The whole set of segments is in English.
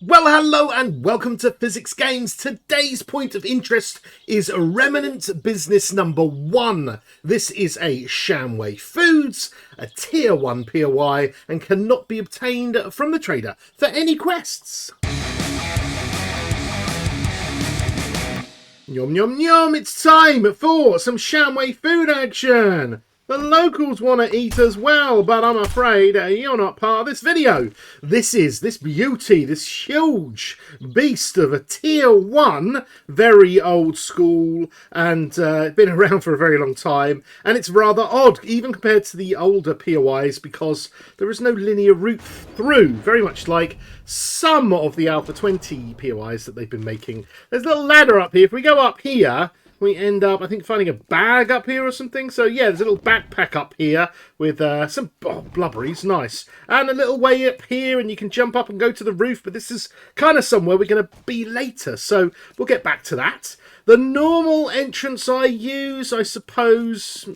Well, hello and welcome to Physics Games. Today's point of interest is Remnant Business number 1. This is a Shamway Foods, a Tier 1 POI, and cannot be obtained from the trader for any quests. Yum yum yum, it's time for some Shamway food action! The locals want to eat as well, but I'm afraid you're not part of this video. This beauty, this huge beast of a Tier 1, very old school, and been around for a very long time. And it's rather odd, even compared to the older POIs, because there is no linear route through, very much like some of the Alpha 20 POIs that they've been making. There's a little ladder up here. If we go up here, we end up, I think, finding a bag up here or something. So, yeah, there's a little backpack up here with some blubberies. Nice. And a little way up here, and you can jump up and go to the roof. But this is kind of somewhere we're going to be later. So, we'll get back to that. The normal entrance I use, I suppose,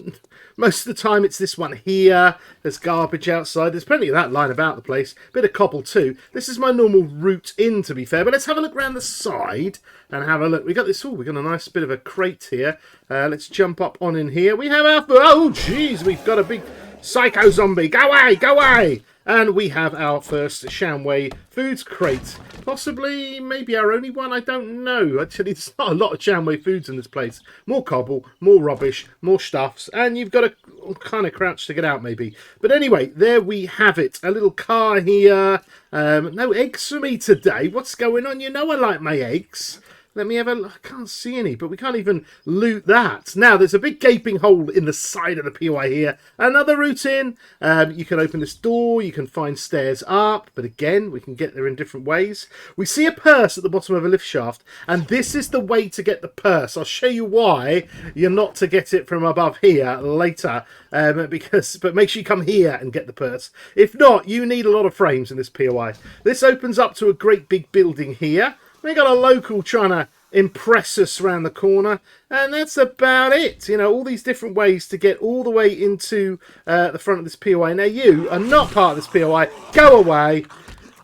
most of the time it's this one here. There's garbage outside. There's plenty of that lying about the place. Bit of cobble too. This is my normal route in, to be fair. But let's have a look around the side and have a look. We got this. Oh, we got a nice bit of a crate here. Let's jump up on in here. We have our. Oh, jeez, we've got a big psycho zombie. Go away, go away. And we have our first Shamway Foods crate. Possibly, maybe our only one, I don't know. Actually, there's not a lot of Shamway Foods in this place. More cobble, more rubbish, more stuffs, and you've got to kind of crouch to get out, maybe. But anyway, there we have it. A little car here. No eggs for me today. What's going on? You know I like my eggs. Let me have a look. I can't see any, but we can't even loot that. Now, there's a big gaping hole in the side of the POI here. Another route in. You can open this door. You can find stairs up. But again, we can get there in different ways. We see a purse at the bottom of a lift shaft. And this is the way to get the purse. I'll show you why you're not to get it from above here later. But make sure you come here and get the purse. If not, you need a lot of frames in this POI. This opens up to a great big building here. We got a local trying to impress us around the corner, and that's about it. You know, all these different ways to get all the way into the front of this POI. Now, you are not part of this POI. Go away.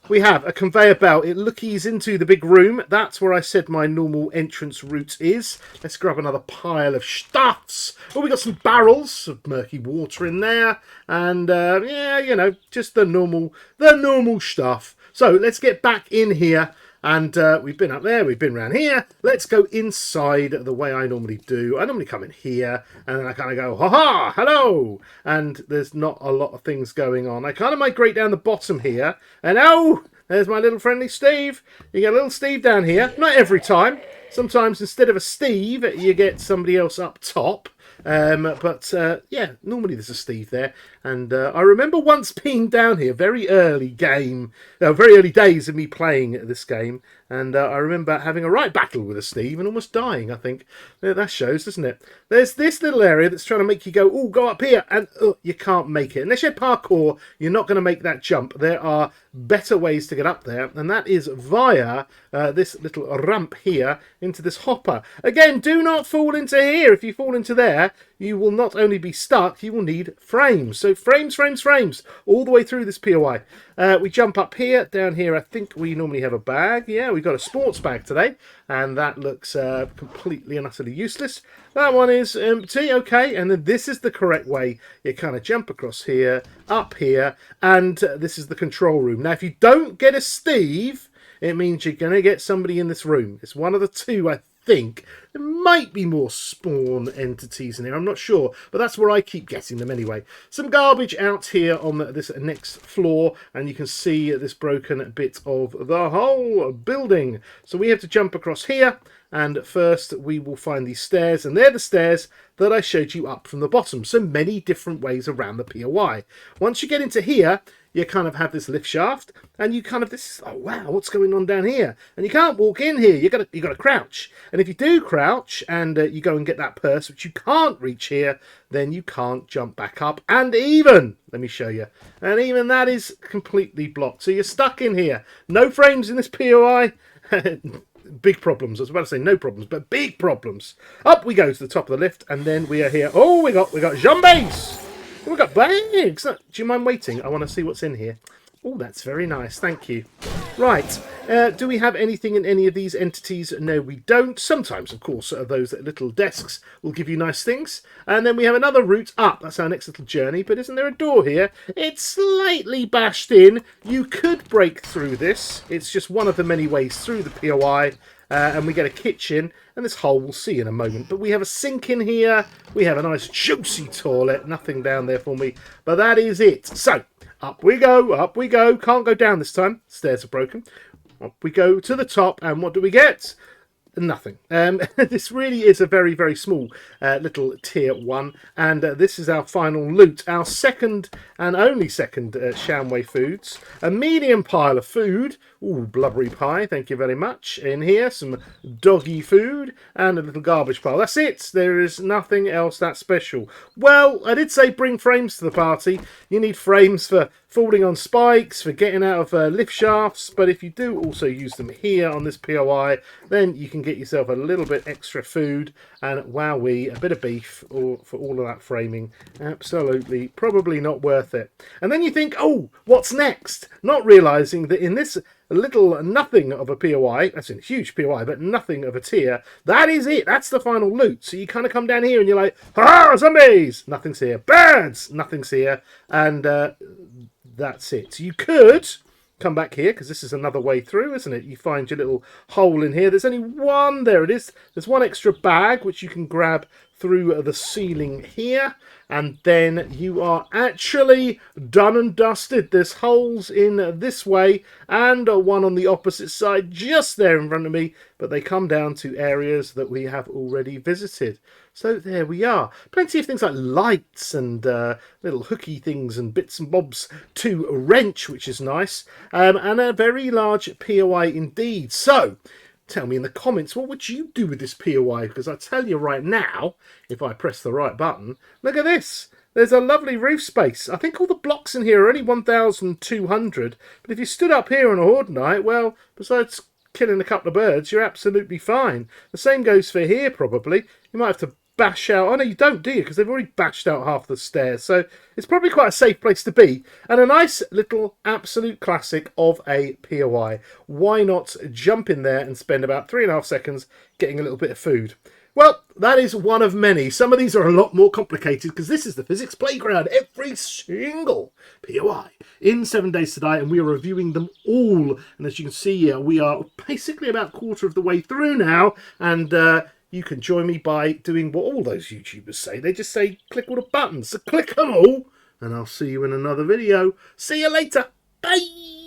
We have a conveyor belt. It lookies into the big room. That's where I said my normal entrance route is. Let's grab another pile of stuffs. Oh, we got some barrels of murky water in there, and yeah, you know, just the normal stuff. So let's get back in here. And we've been up there, we've been around here. Let's go inside the way I normally do. I normally come in here, and then I kind of go, ha-ha, hello! And there's not a lot of things going on. I kind of migrate down the bottom here, and oh, there's my little friendly Steve. You get a little Steve down here. Not every time. Sometimes instead of a Steve, you get somebody else up top. Yeah, normally there's a Steve there. And I remember once being down here, very early days of me playing this game. And I remember having a right battle with a Steve and almost dying, I think. That shows, doesn't it? There's this little area that's trying to make you go, oh, go up here. And you can't make it. Unless you're parkour, you're not going to make that jump. There are better ways to get up there. And that is via this little ramp here into this hopper. Again, do not fall into here. If you fall into there, you will not only be stuck, you will need frames. So frames, all the way through this POI. We jump up here. Down here, I think we normally have a bag. Yeah, we've got a sports bag today. And that looks completely and utterly useless. That one is empty. Okay, and then this is the correct way. You kind of jump across here, up here, and this is the control room. Now, if you don't get a Steve, it means you're going to get somebody in this room. It's one of the two, I think. There might be more spawn entities in here, I'm not sure, but that's where I keep getting them anyway. Some garbage out here on this next floor, and you can see this broken bit of the whole building. So we have to jump across here, and first we will find these stairs, and they're the stairs that I showed you up from the bottom. So many different ways around the POI. Once you get into here, you kind of have this lift shaft, and you kind of oh wow, what's going on down here? And you can't walk in here. You got to crouch. And if you do crouch and you go and get that purse, which you can't reach here, then you can't jump back up. And even, let me show you, and even that is completely blocked. So you're stuck in here. No frames in this POI. Big problems. I was about to say no problems, but big problems. Up we go to the top of the lift, and then we are here. Oh, we got zombies. Oh, we got bags. Do you mind waiting? I want to see what's in here. Oh, that's very nice. Thank you. Right, do we have anything in any of these entities? No, we don't. Sometimes, of course, those little desks will give you nice things. And then we have another route up. That's our next little journey. But isn't there a door here? It's slightly bashed in. You could break through this. It's just one of the many ways through the POI. And we get a kitchen, and this hole we'll see in a moment. But we have a sink in here. We have a nice juicy toilet. Nothing down there for me. But that is it. So, up we go, up we go. Can't go down this time. Stairs are broken. Up we go to the top, and what do we get? Nothing. This really is a very, very small little tier 1, and this is our final loot. Our second and only second Shamway foods. A medium pile of food. Ooh, blubbery pie, thank you very much. In here, some doggy food and a little garbage pile. That's it. There is nothing else that special. Well, I did say bring frames to the party. You need frames for falling on spikes, for getting out of lift shafts, but if you do also use them here on this POI, then you can get yourself a little bit extra food, and wowee, a bit of beef or for all of that framing. Absolutely, probably not worth it. And then you think, oh, what's next? Not realising that in this little nothing of a POI, that's a huge POI, but nothing of a tier, that is it. That's the final loot. So you kind of come down here and you're like, ah, zombies! Nothing's here. Birds! Nothing's here. And that's it. So you could come back here, because this is another way through, isn't it? You find your little hole in here. There's only one. There it is. There's one extra bag, which you can grab through the ceiling here. And then you are actually done and dusted. There's holes in this way and one on the opposite side just there in front of me. But they come down to areas that we have already visited. So there we are. Plenty of things like lights and little hooky things and bits and bobs to wrench, which is nice. And a very large POI indeed. So tell me in the comments, what would you do with this POI? Because I tell you right now, if I press the right button, look at this. There's a lovely roof space. I think all the blocks in here are only 1,200. But if you stood up here on a horde night, well, besides killing a couple of birds, you're absolutely fine. The same goes for here, probably. You might have to bash out. Oh, no, you don't, do you? Because they've already bashed out half the stairs. So it's probably quite a safe place to be. And a nice little absolute classic of a POI. Why not jump in there and spend about 3.5 seconds getting a little bit of food? Well, that is one of many. Some of these are a lot more complicated because this is the physics playground. Every single POI in 7 Days to Die, and we are reviewing them all. And as you can see, we are basically about a quarter of the way through now. And you can join me by doing what all those YouTubers say. They just say, click all the buttons. So click them all, and I'll see you in another video. See you later. Bye.